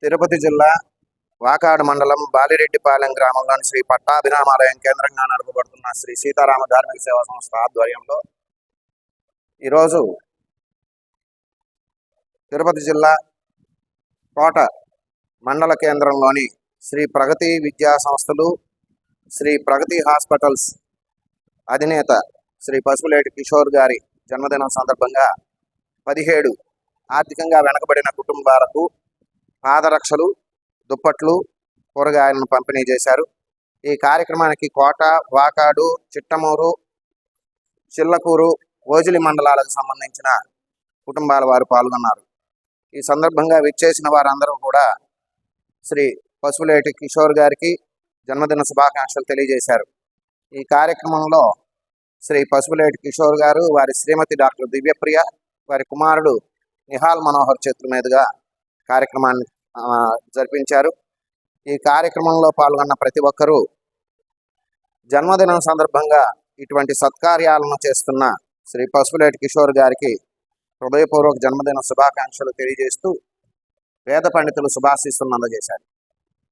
తిరుపతి జిల్లా వాకాడు మండలం బాలిరెడ్డిపాలెం గ్రామంలోని శ్రీ పట్టాభిరామాలయం కేంద్రంగా నడపబడుతున్న శ్రీ సీతారామ ధార్మిక సేవా సంస్థ ఆధ్వర్యంలో ఈరోజు తిరుపతి జిల్లా కోట మండల కేంద్రంలోని శ్రీ ప్రగతి విద్యా సంస్థలు, శ్రీ ప్రగతి హాస్పిటల్స్ అధినేత శ్రీ పసుపులేటి కిషోర్ గారి జన్మదినం సందర్భంగా 17 ఆర్థికంగా వెనకబడిన కుటుంబాలకు పాదరక్షలు, దుప్పట్లు, కూరగాయలను పంపిణీ చేశారు. ఈ కార్యక్రమానికి కోట, వాకాడు, చిట్టమూరు, చిల్లకూరు, ఓజిలి మండలాలకు సంబంధించిన కుటుంబాల వారు పాల్గొన్నారు. ఈ సందర్భంగా విచ్చేసిన వారందరూ కూడా శ్రీ పసుపులేటి కిషోర్ గారికి జన్మదిన శుభాకాంక్షలు తెలియజేశారు. ఈ కార్యక్రమంలో శ్రీ పసుపులేటి కిషోర్ గారు, వారి శ్రీమతి డాక్టర్ దివ్యప్రియ, వారి కుమారుడు నిహాల్ మనోహర్ చేతుల మీదుగా కార్యక్రమాన్ని జరిపించారు. ఈ కార్యక్రమంలో పాల్గొన్న ప్రతి ఒక్కరూ జన్మదినం సందర్భంగా ఇటువంటి సత్కార్యాలను చేస్తున్న శ్రీ పసుపులేటి కిషోర్ గారికి హృదయపూర్వక జన్మదిన శుభాకాంక్షలు తెలియజేస్తూ వేద పండితులు శుభాశీస్సులను అందజేశారు.